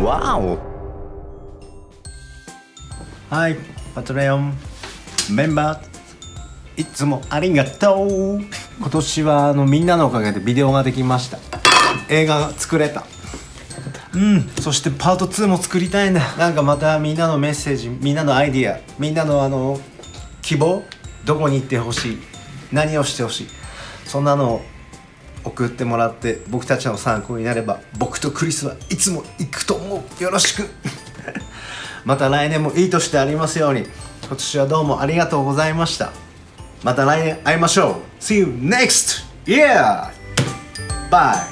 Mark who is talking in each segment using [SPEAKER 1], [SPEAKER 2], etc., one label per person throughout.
[SPEAKER 1] わお。はい、パトレオンメンバーいつもありがとう。今年はみんなのおかげでビデオができました。映画が作れた。そしてパート2も作りたいんだ。なんかまたみんなのメッセージ、みんなのアイディア、みんなの希望、どこに行ってほしい、何をしてほしい、そんなのを送ってもらって僕たちの参考になれば、僕とクリスはいつも行くと思う。よろしくまた来年もいい年でありますように。今年はどうもありがとうございました。また来年会いましょう。 See you next year. Bye.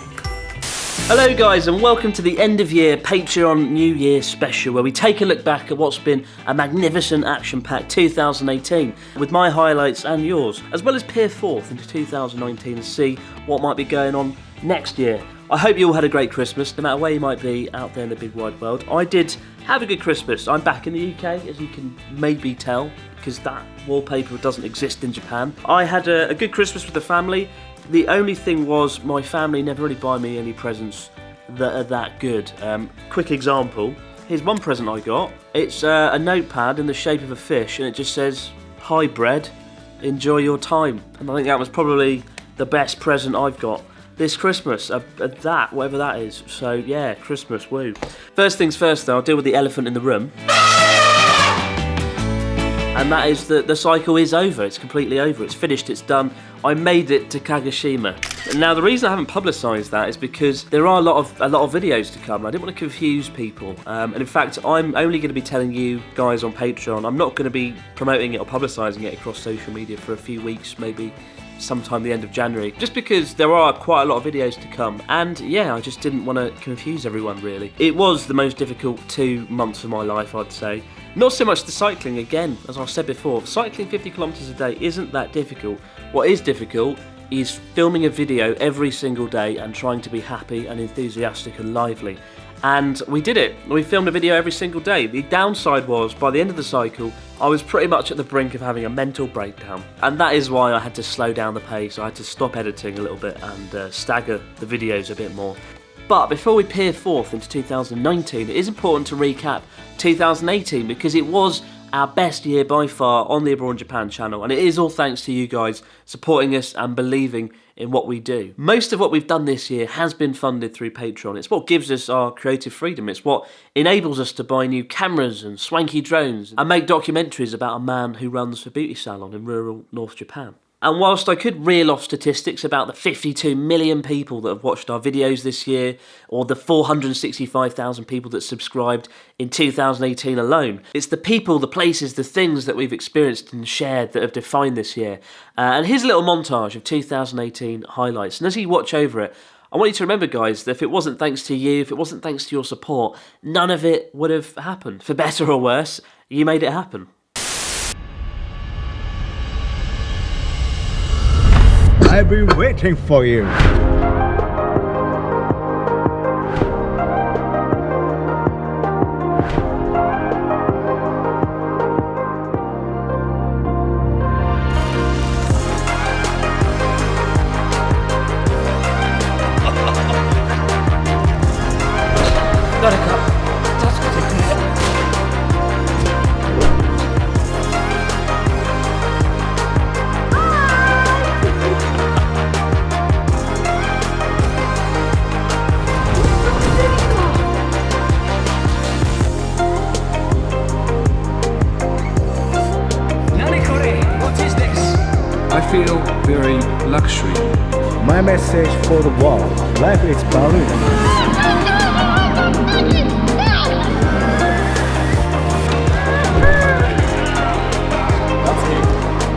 [SPEAKER 2] Hello guys and welcome to the end of year Patreon New Year special, where we take a look back at what's been a magnificent action-packed 2018 with my highlights and yours, as well as peer forth into 2019 and see what might be going on next year. I hope you all had a great Christmas, no matter where you might be out there in the big wide world. I did have a good Christmas. I'm back in the UK, as you can maybe tell, because that wallpaper doesn't exist in Japan. I had a good Christmas with the family. The only thing was my family never really buy me any presents that are that good. Quick example, here's one present I got. It's a notepad in the shape of a fish and it just says, "Hi bread, enjoy your time." And I think that was probably the best present I've got this Christmas, that, whatever that is. So yeah, Christmas, woo. First things first though, I'll deal with the elephant in the room. And that is that the cycle is over. It's completely over. It's finished. It's done. I made it to Kagoshima. Now, the reason I haven't publicised that is because there are a lot of videos to come. I didn't want to confuse people. And in fact, I'm only going to be telling you guys on Patreon. I'm not going to be promoting it or publicising it across social media for a few weeks, maybe sometime the end of January, just because there are quite a lot of videos to come. And yeah, I just didn't want to confuse everyone, really. It was the most difficult 2 months of my life, I'd say. Not so much the cycling, again, as I said before, cycling 50 kilometres a day isn't that difficult. What is difficult is filming a video every single day and trying to be happy and enthusiastic and lively. And we did it. We filmed a video every single day. The downside was, by the end of the cycle, I was pretty much at the brink of having a mental breakdown. And that is why I had to slow down the pace. I had to stop editing a little bit and stagger the videos a bit more. But before we peer forth into 2019, it is important to recap 2018 because it was our best year by far on the Abroad in Japan channel, and it is all thanks to you guys supporting us and believing in what we do. Most of what we've done this year has been funded through Patreon. It's what gives us our creative freedom. It's what enables us to buy new cameras and swanky drones and make documentaries about a man who runs a beauty salon in rural North Japan. And whilst I could reel off statistics about the 52 million people that have watched our videos this year, or the 465,000 people that subscribed in 2018 alone, it's the people, the places, the things that we've experienced and shared that have defined this year. And here's a little montage of 2018 highlights. And as you watch over it, I want you to remember, guys, that if it wasn't thanks to you, if it wasn't thanks to your support, none of it would have happened. For better or worse, you made it happen.
[SPEAKER 1] I've been waiting for you.
[SPEAKER 3] I feel very luxury.
[SPEAKER 1] My message for the world: life is balloon.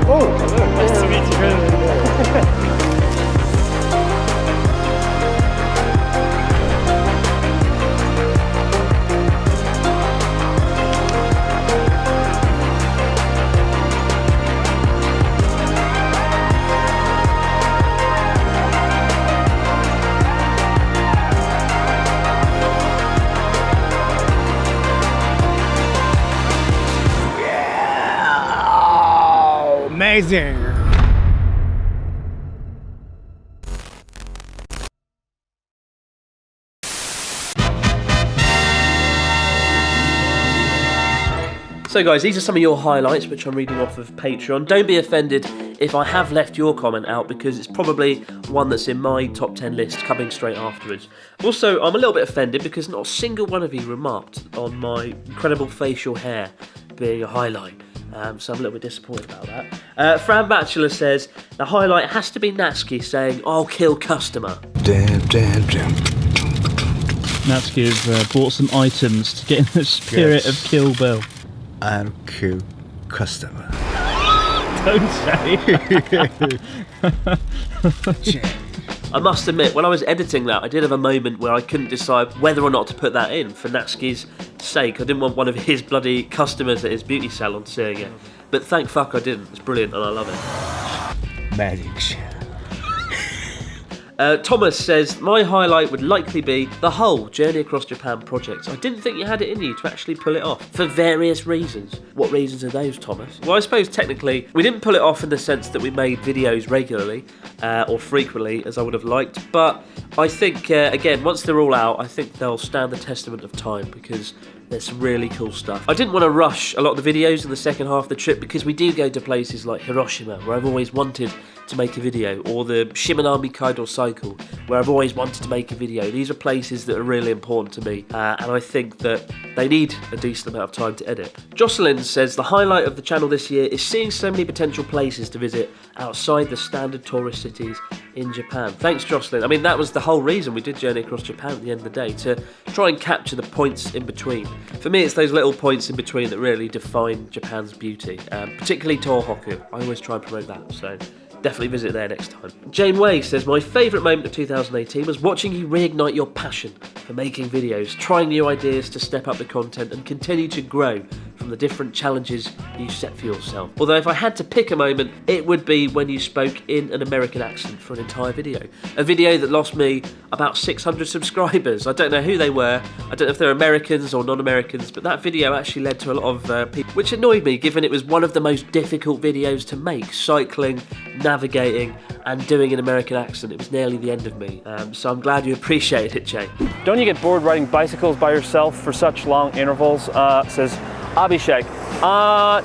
[SPEAKER 1] Oh, nice to meet you. Amazing.
[SPEAKER 2] So guys, these are some of your highlights which I'm reading off of Patreon. Don't be offended if I have left your comment out because it's probably one that's in my top 10 list coming straight afterwards. Also, I'm a little bit offended because not a single one of you remarked on my incredible facial hair being a highlight. So I'm a little bit disappointed about that. Fran Batchelor says, the highlight has to be Natsuki saying, I'll kill customer.
[SPEAKER 4] Natsuki have bought some items to get in the spirit of Kill Bill.
[SPEAKER 1] I'll kill customer.
[SPEAKER 4] Don't say.
[SPEAKER 2] I must admit, when I was editing that, I did have a moment where I couldn't decide whether or not to put that in for Natsuki's sake. I didn't want one of his bloody customers at his beauty salon seeing it. But thank fuck I didn't. It's brilliant and I love it.
[SPEAKER 1] Magic show.
[SPEAKER 2] Thomas says, my highlight would likely be the whole Journey Across Japan project. I didn't think you had it in you to actually pull it off, for various reasons. What reasons are those, Thomas? Well, I suppose technically, we didn't pull it off in the sense that we made videos regularly, or frequently, as I would have liked, but I think, again, once they're all out, I think they'll stand the testament of time, because there's some really cool stuff. I didn't want to rush a lot of the videos in the second half of the trip, because we do go to places like Hiroshima, where I've always wanted to make a video, or the Shimanami Kaido Cycle, where I've always wanted to make a video. These are places that are really important to me, and I think that they need a decent amount of time to edit. Jocelyn says, the highlight of the channel this year is seeing so many potential places to visit outside the standard tourist cities in Japan. Thanks, Jocelyn. I mean, that was the whole reason we did Journey Across Japan at the end of the day, to try and capture the points in between. For me, it's those little points in between that really define Japan's beauty, particularly Tohoku. I always try and promote that, so definitely visit there next time. Jane Way says, my favourite moment of 2018 was watching you reignite your passion for making videos, trying new ideas to step up the content and continue to grow from the different challenges you set for yourself. Although if I had to pick a moment, it would be when you spoke in an American accent for an entire video. A video that lost me about 600 subscribers. I don't know who they were, I don't know if they're Americans or non-Americans, but that video actually led to a lot of people, which annoyed me given it was one of the most difficult videos to make. Cycling, navigating and doing an American accent. It was nearly the end of me, so I'm glad you appreciated it, Jay.
[SPEAKER 5] Don't you get bored riding bicycles by yourself for such long intervals? Says Abhishek.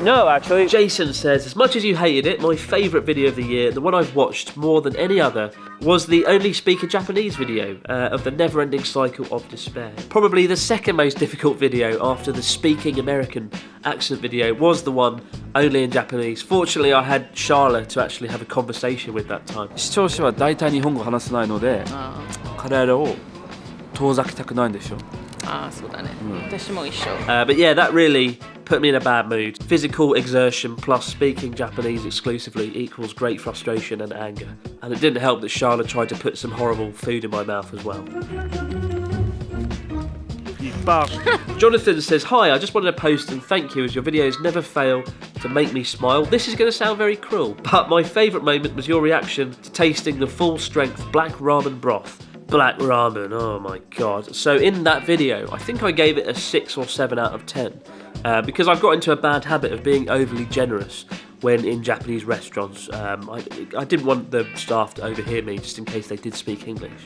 [SPEAKER 5] No, actually.
[SPEAKER 2] Jason says, as much as you hated it, my favourite video of the year, the one I've watched more than any other, was the Only Speaker Japanese video of the never-ending cycle of despair. Probably the second most difficult video after the speaking American accent video was the one only in Japanese. Fortunately, I had Charlotte to actually have a conversation with that time.
[SPEAKER 3] 視聴者は大体日本語話せないので、彼らを遠ざけたくないんでしょ。
[SPEAKER 6] そうだね。私も一緒。
[SPEAKER 2] But yeah, that really put me in a bad mood. Physical exertion plus speaking Japanese exclusively equals great frustration and anger. And it didn't help that Charlotte tried to put some horrible food in my mouth as well. You bastard. Jonathan says, hi, I just wanted to post and thank you as your videos never fail to make me smile. This is going to sound very cruel, but my favourite moment was your reaction to tasting the full-strength black ramen broth. Black ramen, oh my god. So in that video, I think I gave it a 6 or 7 out of 10 because I've got into a bad habit of being overly generous when in Japanese restaurants. I didn't want the staff to overhear me just in case they did speak English.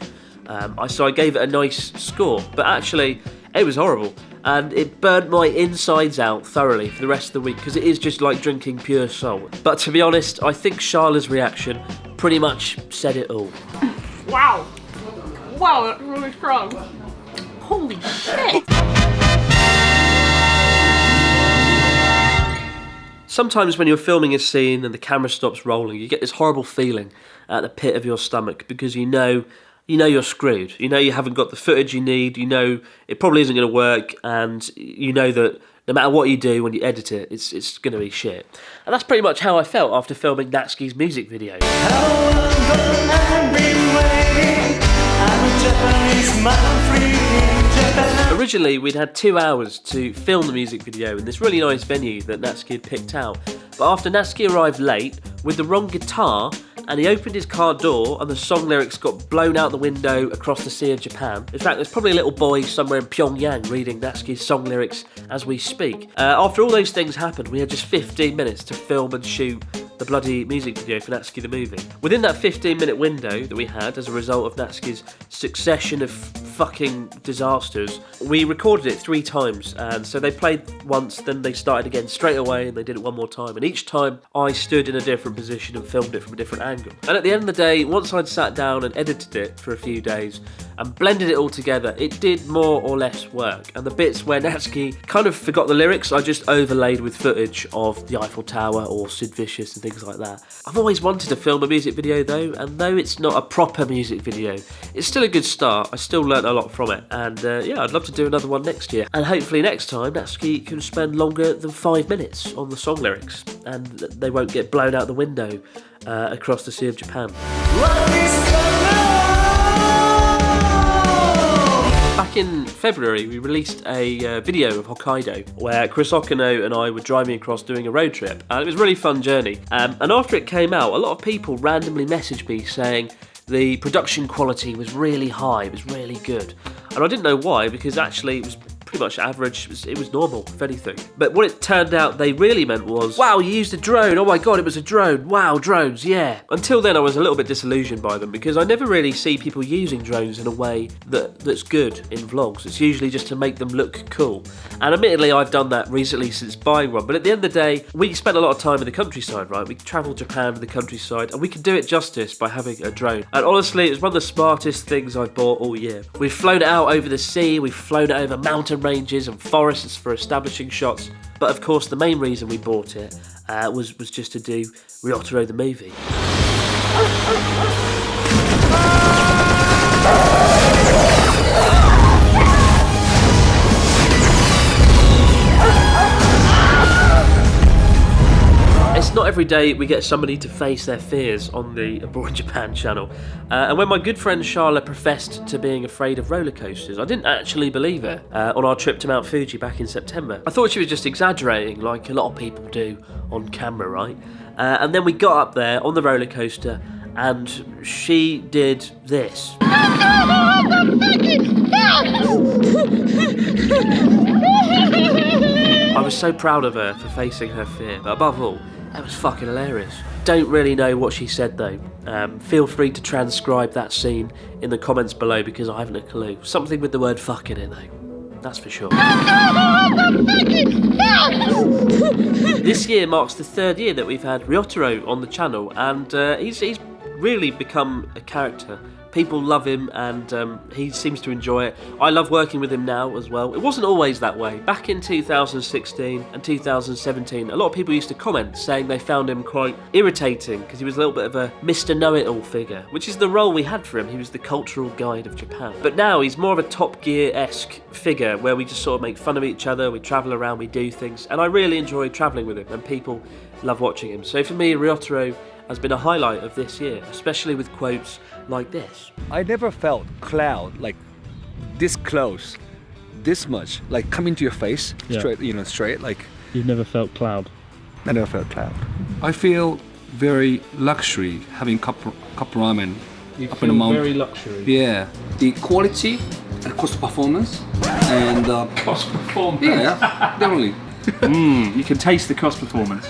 [SPEAKER 2] So I gave it a nice score, but actually it was horrible and it burnt my insides out thoroughly for the rest of the week because it is just like drinking pure salt. But to be honest, I think Charla's reaction pretty much said it all.
[SPEAKER 6] Wow. Wow, that's really strong. Holy shit.
[SPEAKER 2] Sometimes when you're filming a scene and the camera stops rolling, you get this horrible feeling at the pit of your stomach because you know you're screwed. You know you haven't got the footage you need, you know it probably isn't going to work, and you know that no matter what you do when you edit it, it's going to be shit. And that's pretty much how I felt after filming Natsuki's music video. Originally, we'd had 2 hours to film the music video in this really nice venue that Natsuki had picked out. But after Natsuki arrived late with the wrong guitar, and he opened his car door and the song lyrics got blown out the window across the Sea of Japan. In fact, there's probably a little boy somewhere in Pyongyang reading Natsuki's song lyrics as we speak. After all those things happened, we had just 15 minutes to film and shoot the bloody music video for Natsuki the movie. Within that 15-minute window that we had as a result of Natsuki's succession of fucking disasters. We recorded it 3 times, and so they played once, then they started again straight away, and they did it one more time. And each time I stood in a different position and filmed it from a different angle. And at the end of the day, once I'd sat down and edited it for a few days and blended it all together, it did more or less work. And the bits where Natsuki kind of forgot the lyrics, I just overlaid with footage of the Eiffel Tower or Sid Vicious and things like that. I've always wanted to film a music video though, and though it's not a proper music video, it's still a good start. I still learnt a lot from it, and yeah, I'd love to do another one next year. And hopefully next time Natsuki can spend longer than 5 minutes on the song lyrics, and they won't get blown out the window across the Sea of Japan. Back in February, we released a video of Hokkaido where Chris Okino and I were driving across doing a road trip, and it was a really fun journey. And after it came out, a lot of people randomly messaged me saying the production quality was really high, it was really good. And I didn't know why, because actually it was pretty much average, it was normal, if anything. But what it turned out they really meant was, wow, you used a drone, oh my god, it was a drone, wow, drones, yeah. Until then I was a little bit disillusioned by them, because I never really see people using drones in a way that's good in vlogs. It's usually just to make them look cool. And admittedly I've done that recently since buying one, but at the end of the day, we spent a lot of time in the countryside, right? We travelled Japan to the countryside, and we can do it justice by having a drone. And honestly, it was one of the smartest things I've bought all year. We've flown it out over the sea, we've flown it over mountain ranges and forests for establishing shots, but of course the main reason we bought it was just to do Ryotaro the movie. It's not every day we get somebody to face their fears on the Abroad in Japan channel. And when my good friend Charlotte professed to being afraid of roller coasters, I didn't actually believe her on our trip to Mount Fuji back in September. I thought she was just exaggerating, like a lot of people do on camera, right? And then we got up there on the roller coaster, and she did this. I was so proud of her for facing her fear, but above all, that was fucking hilarious. Don't really know what she said though. Feel free to transcribe that scene in the comments below, because I haven't a clue. Something with the word fuck in it though, that's for sure. This year marks the 3rd year that we've had Ryotaro on the channel, and he's really become a character. People love him, and he seems to enjoy it. I love working with him now as well. It wasn't always that way. Back in 2016 and 2017, a lot of people used to comment saying they found him quite irritating because he was a little bit of a Mr. Know-It-All figure, which is the role we had for him. He was the cultural guide of Japan. But now he's more of a Top Gear-esque figure where we just sort of make fun of each other, we travel around, we do things, and I really enjoy travelling with him, and people love watching him. So for me, Ryotaro has been a highlight of this year, especially with quotes like this.
[SPEAKER 7] I never felt cloud like this close, this much, like coming to your face,
[SPEAKER 4] Yeah.
[SPEAKER 7] straight, like
[SPEAKER 4] You've never felt cloud.
[SPEAKER 7] I never felt cloud.
[SPEAKER 8] I feel very luxury having cup ramen up in the mountain.
[SPEAKER 2] very luxury.
[SPEAKER 8] Yeah, the quality and cost performance and
[SPEAKER 3] Cost performance.
[SPEAKER 8] yeah, definitely.
[SPEAKER 3] You can taste the cost performance.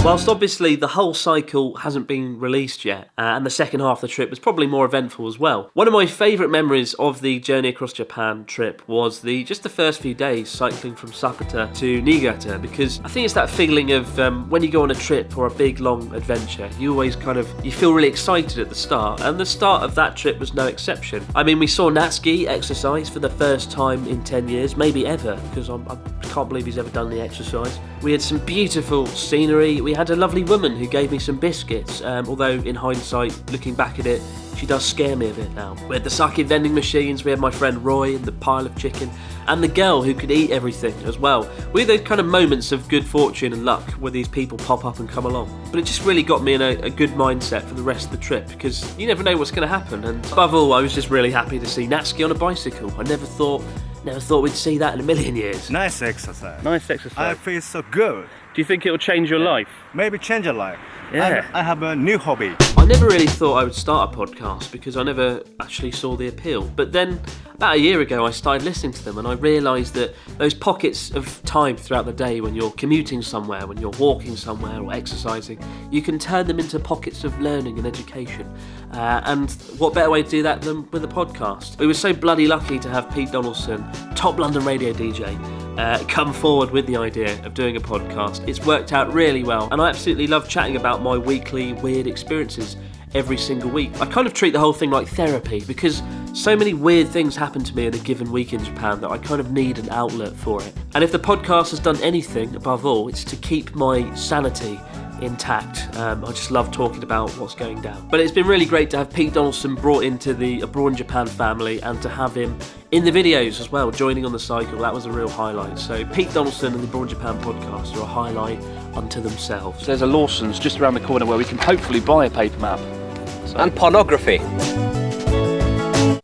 [SPEAKER 2] Whilst obviously the whole cycle hasn't been released yet, and the second half of the trip was probably more eventful as well, one of my favourite memories of the Journey Across Japan trip was just the first few days cycling from Sakata to Niigata, because I think it's that feeling of when you go on a trip or a big long adventure, you always you feel really excited at the start, and the start of that trip was no exception. I mean, we saw Natsuki exercise for the first time in 10 years, maybe ever, because I can't believe he's ever done the exercise. We had some beautiful scenery. We had a lovely woman who gave me some biscuits, although in hindsight, looking back at it, she does scare me a bit now. We had the sake vending machines, we had my friend Roy and the pile of chicken, and the girl who could eat everything as well. We had those kind of moments of good fortune and luck where these people pop up and come along. But it just really got me in a good mindset for the rest of the trip, because you never know what's going to happen. And above all, I was just really happy to see Natsuki on a bicycle. I never thought we'd see that in a million years.
[SPEAKER 9] Nice exercise.
[SPEAKER 2] Nice exercise.
[SPEAKER 9] I feel so good.
[SPEAKER 2] Do you think it'll change your life?
[SPEAKER 9] Maybe change your life.
[SPEAKER 2] Yeah.
[SPEAKER 9] I have a new hobby.
[SPEAKER 2] I never really thought I would start a podcast because I never actually saw the appeal. But then, About a year ago I started listening to them and I realised that those pockets of time throughout the day when you're commuting somewhere, when you're walking somewhere or exercising, you can turn them into pockets of learning and education. And what better way to do that than with a podcast? We were so bloody lucky to have Pete Donaldson, top London radio DJ, come forward with the idea of doing a podcast. It's worked out really well and I absolutely love chatting about my weekly weird experiences every single week. I kind of treat the whole thing like therapy because so many weird things happen to me in a given week in Japan that I kind of need an outlet for it. And if the podcast has done anything, above all, it's to keep my sanity intact. I just love talking about what's going down. But it's been really great to have Pete Donaldson brought into the Abroad in Japan family and to have him in the videos as well, joining on the cycle. That was a real highlight. So Pete Donaldson and the Abroad in Japan podcast are a highlight unto themselves.
[SPEAKER 3] There's a Lawson's just around the corner where we can hopefully buy a paper map.
[SPEAKER 10] And pornography.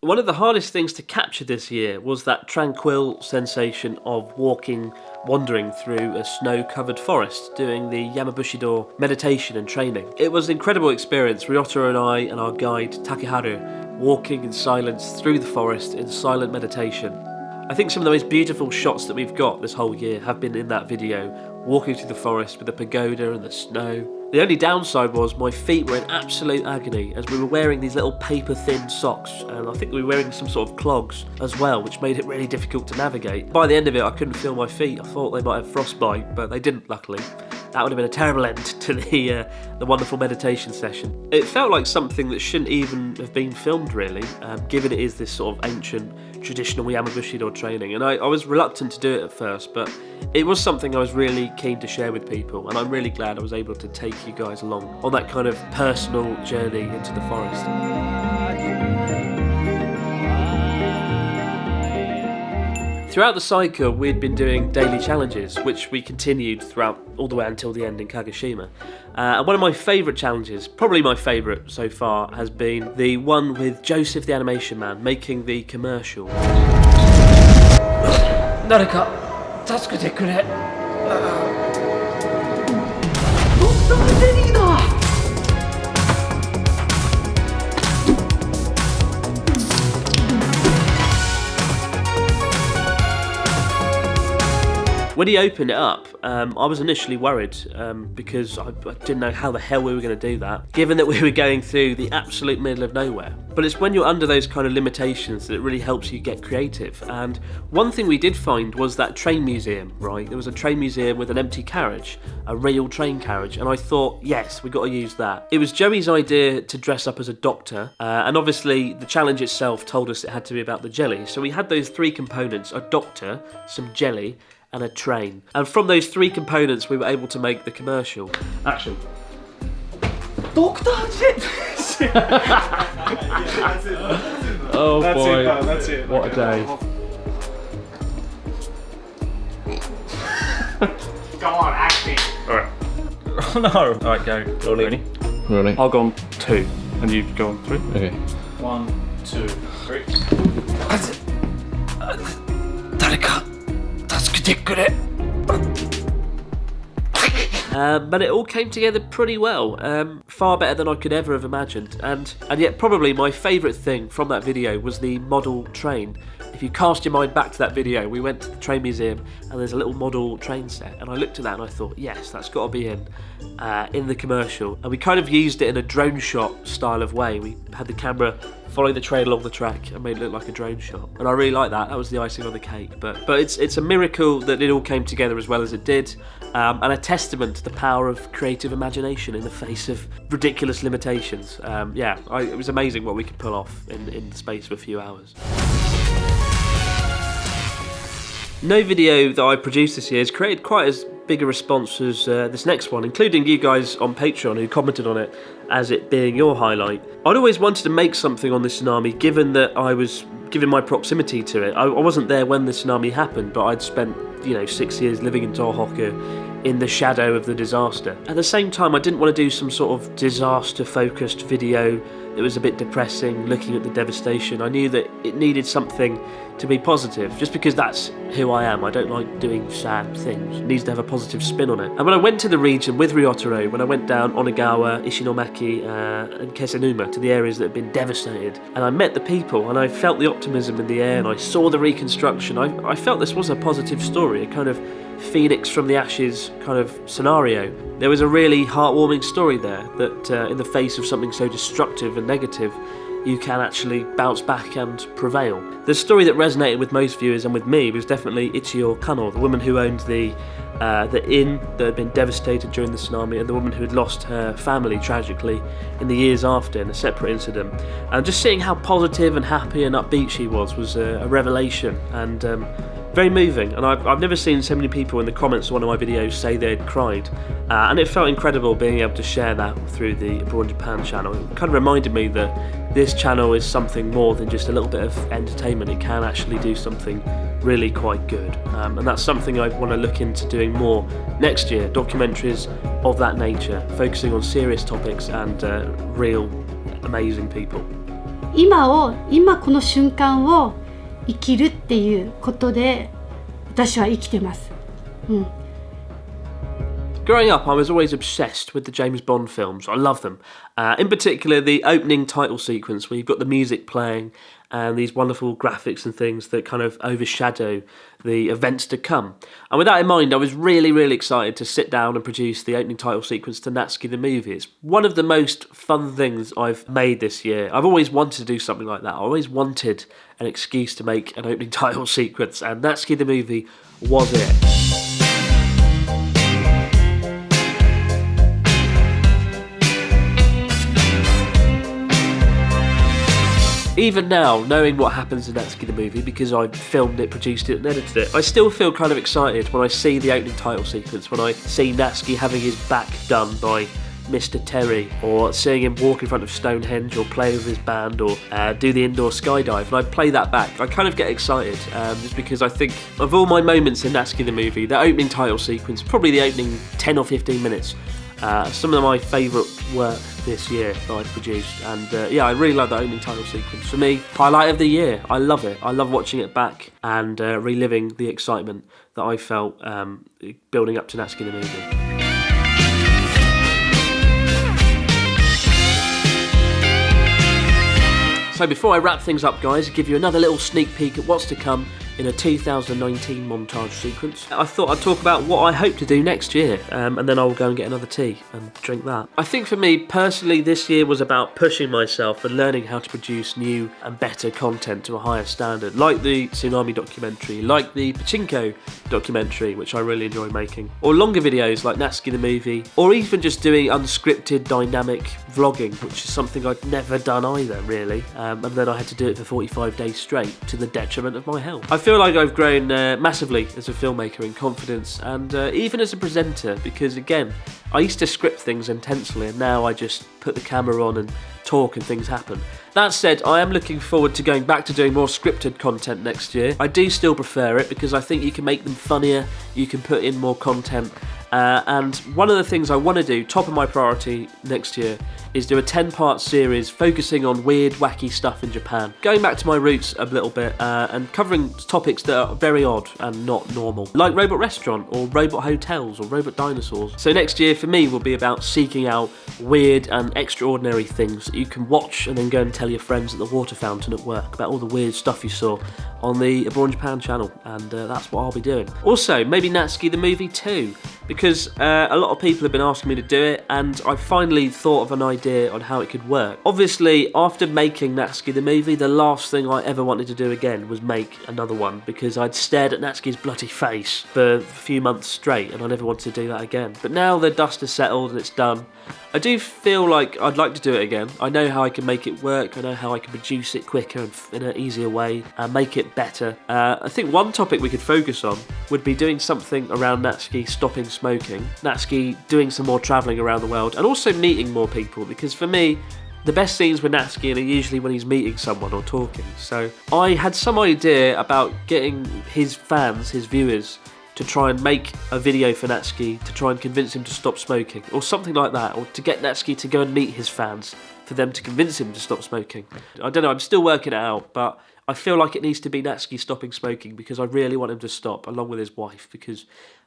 [SPEAKER 2] One of the hardest things to capture this year was that tranquil sensation of wandering through a snow-covered forest, doing the Yamabushido meditation and training. It was an incredible experience. Ryota and I and our guide Takeharu walking in silence through the forest in silent meditation. I think some of the most beautiful shots that we've got this whole year have been in that video, walking through the forest with the pagoda and the snow. The only downside was my feet were in absolute agony as we were wearing these little paper-thin socks, and I think we were wearing some sort of clogs as well, which made it really difficult to navigate. By the end of it, I couldn't feel my feet. I thought they might have frostbite, but they didn't, luckily. That would have been a terrible end to the wonderful meditation session. It felt like something that shouldn't even have been filmed, really, given it is this sort of ancient, traditional Yamabushido training. And I was reluctant to do it at first, but it was something I was really keen to share with people, and I'm really glad I was able to take you guys along on that kind of personal journey into the forest. Throughout the cycle, we'd been doing daily challenges, which we continued throughout all the way until the end in Kagoshima. And one of my favourite challenges, probably my favourite so far, has been the one with Joseph the Animation Man making the commercial. 誰か助けてくれ。When he opened it up, I was initially worried because I didn't know how the hell we were going to do that, given that we were going through the absolute middle of nowhere. But it's when you're under those kind of limitations that it really helps you get creative. And one thing we did find was that train museum, right? There was a train museum with an empty carriage, a real train carriage, and I thought, yes, we've got to use that. It was Joey's idea to dress up as a doctor, and obviously the challenge itself told us it had to be about the jelly. So we had those three components, a doctor, some jelly, and a train. And from those three components, we were able to make the commercial. Action. Doctor
[SPEAKER 4] Oh boy,
[SPEAKER 5] That's it.
[SPEAKER 4] what a day.
[SPEAKER 5] Come on, acting.
[SPEAKER 2] Alright.
[SPEAKER 4] Oh no. Alright, go.
[SPEAKER 5] Ready?
[SPEAKER 4] Rolling.
[SPEAKER 5] I'll go on 2, and you go on 3.
[SPEAKER 4] Okay.
[SPEAKER 5] 1, 2, 3.
[SPEAKER 2] But it all came together pretty well, far better than I could ever have imagined, and yet probably my favourite thing from that video was the model train. If you cast your mind back to that video, we went to the train museum and there's a little model train set, and I looked at that and I thought, yes, that's got to be in the commercial. And we kind of used it in a drone shot style of way. We had the camera follow the train along the track and made it look like a drone shot, and I really like that. That was the icing on the cake. But it's a miracle that it all came together as well as it did, and a testament to the power of creative imagination in the face of ridiculous limitations. It was amazing what we could pull off in the space of a few hours. No video that I produced this year has created quite as big a response as this next one, including you guys on Patreon who commented on it as it being your highlight. I'd always wanted to make something on the tsunami, given that I was given my proximity to it. I wasn't there when the tsunami happened, but I'd spent 6 years living in Tohoku in the shadow of the disaster. At the same time, I didn't want to do some sort of disaster-focused video that was a bit depressing, looking at the devastation. I knew that it needed something to be positive, just because that's who I am. I don't like doing sad things. It needs to have a positive spin on it. And when I went to the region with Ryotaro, when I went down Onagawa, Ishinomaki and Kesenuma, to the areas that had been devastated, and I met the people and I felt the optimism in the air and I saw the reconstruction, I felt this was a positive story, a kind of phoenix from the ashes kind of scenario. There was a really heartwarming story there that in the face of something so destructive and negative, you can actually bounce back and prevail. The story that resonated with most viewers and with me was definitely Ichio Kano, the woman who owned the inn that had been devastated during the tsunami, and the woman who had lost her family tragically in the years after in a separate incident. And just seeing how positive and happy and upbeat she was a revelation, and very moving. And I've never seen so many people in the comments of one of my videos say they'd cried, and it felt incredible being able to share that through the Abroad in Japan channel. It kind of reminded me that this channel is something more than just a little bit of entertainment. It can actually do something really quite good, and that's something I want to look into doing more next year, documentaries of that nature, focusing on serious topics and real amazing people.
[SPEAKER 11] 今この瞬間を生きるっていうことで私は生きてます。
[SPEAKER 2] Growing up, I was always obsessed with the James Bond films. I love them. In particular, the opening title sequence where you've got the music playing and these wonderful graphics and things that kind of overshadow the events to come. And with that in mind, I was really, really excited to sit down and produce the opening title sequence to Natsuki the Movie. It's one of the most fun things I've made this year. I've always wanted to do something like that. I always wanted an excuse to make an opening title sequence, and Natsuki the Movie was it. Even now, knowing what happens in Natsuki the Movie, because I filmed it, produced it and edited it, I still feel kind of excited when I see the opening title sequence, when I see Natsuki having his back done by Mr. Terry, or seeing him walk in front of Stonehenge, or play with his band, or do the indoor skydive, and I play that back. I kind of get excited, just because I think of all my moments in Natsuki the Movie, the opening title sequence, probably the opening 10 or 15 minutes, some of my favourite work this year that I've produced, and yeah, I really love that opening title sequence. For me, highlight of the year. I love it. I love watching it back and reliving the excitement that I felt building up to Natsuki the Movie. So before I wrap things up, guys, I'll give you another little sneak peek at what's to come in a 2019 montage sequence. I thought I'd talk about what I hope to do next year, and then I'll go and get another tea and drink that. I think for me, personally, this year was about pushing myself and learning how to produce new and better content to a higher standard, like the tsunami documentary, like the Pachinko documentary, which I really enjoy making, or longer videos like Natsuki the Movie, or even just doing unscripted dynamic vlogging, which is something I'd never done either, really, and then I had to do it for 45 days straight, to the detriment of my health. I feel like I've grown massively as a filmmaker in confidence, and even as a presenter, because again, I used to script things intensely, and now I just put the camera on and talk and things happen. That said, I am looking forward to going back to doing more scripted content next year. I do still prefer it because I think you can make them funnier, you can put in more content, and one of the things I want to do, top of my priority next year, is do a 10-part series focusing on weird, wacky stuff in Japan. Going back to my roots a little bit and covering topics that are very odd and not normal, like robot restaurant or robot hotels or robot dinosaurs. So next year for me will be about seeking out weird and extraordinary things that you can watch and then go and tell your friends at the water fountain at work about all the weird stuff you saw on the Abroad in Japan channel, and that's what I'll be doing. Also, maybe Natsuki the Movie too, because a lot of people have been asking me to do it, and I finally thought of an idea on how it could work. Obviously, after making Natsuki the Movie, the last thing I ever wanted to do again was make another one, because I'd stared at Natsuki's bloody face for a few months straight, and I never wanted to do that again. But now the dust has settled and it's done, I do feel like I'd like to do it again. I know how I can make it work, I know how I can produce it quicker and in an easier way and make it better. I think one topic we could focus on would be doing something around Natsuki stopping smoking, Natsuki doing some more travelling around the world, and also meeting more people, because for me, the best scenes with Natsuki are usually when he's meeting someone or talking. So I had some idea about getting his fans, his viewers, to try and make a video for Natsuki to try and convince him to stop smoking, or something like that, or to get Natsuki to go and meet his fans for them to convince him to stop smoking. I don't know, I'm still working it out, but I feel like it needs to be Natsuki stopping smoking because I really want him to stop, along with his wife, because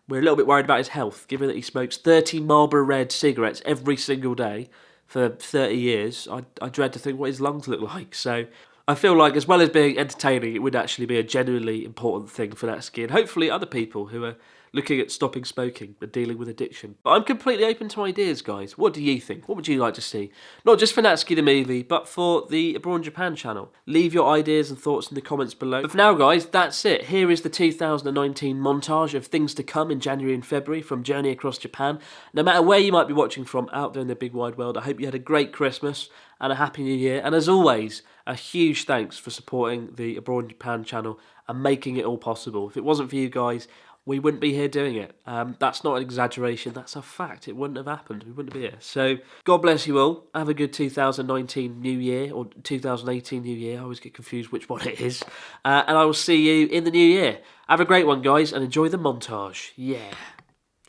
[SPEAKER 2] we're a little bit worried about his health, given that he smokes 30 Marlboro Red cigarettes every single day for 30 years. I dread to think what his lungs look like. So I feel like, as well as being entertaining, it would actually be a genuinely important thing for Natsuki and hopefully other people who are looking at stopping smoking and dealing with addiction. But I'm completely open to ideas, guys. What do you think? What would you like to see? Not just for Natsuki the movie, but for the Abroad in Japan channel. Leave your ideas and thoughts in the comments below. But for now, guys, that's it. Here is the 2019 montage of things to come in January and February from Journey Across Japan. No matter where you might be watching from out there in the big wide world, I hope you had a great Christmas and a happy new year. And as always, a huge thanks for supporting the Abroad in Japan channel and making it all possible. If it wasn't for you guys, we wouldn't be here doing it. That's not an exaggeration, that's a fact. It wouldn't have happened, we wouldn't be here. So, God bless you all. Have a good 2019 New Year, or 2018 New Year. I always get confused which one it is. And I will see you in the new year. Have a great one, guys, and enjoy the montage. Yeah.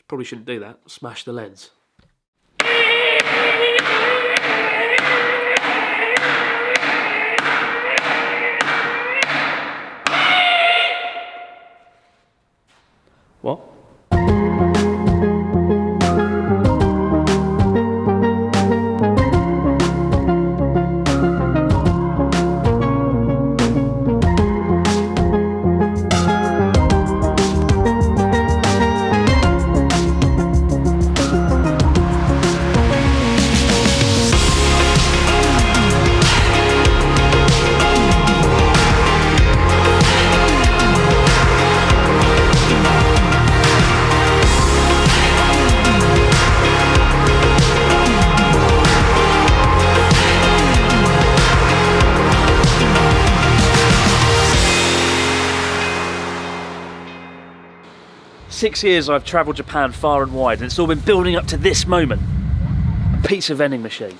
[SPEAKER 2] Probably shouldn't do that. Smash the lens. What? Six years I've travelled Japan far and wide, and it's all been building up to this moment. A pizza vending machine.